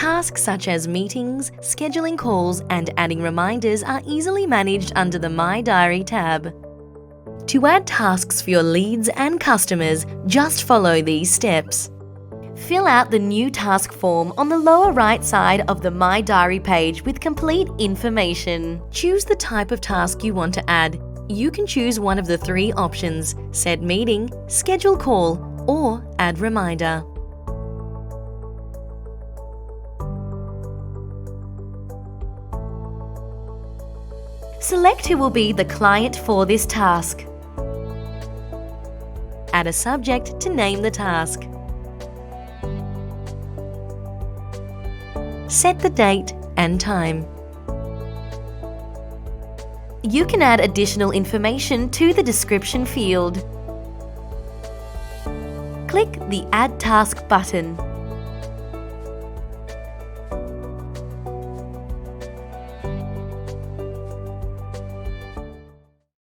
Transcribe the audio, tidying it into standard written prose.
Tasks such as meetings, scheduling calls, and adding reminders are easily managed under the My Diary tab. To add tasks for your leads and customers, just follow these steps. Fill out the new task form on the lower right side of the My Diary page with complete information. Choose the type of task you want to add. You can choose one of the 3 options: set meeting, schedule call, or add reminder. Select who will be the client for this task. Add a subject to name the task. Set the date and time. You can add additional information to the description field. Click the Add Task button.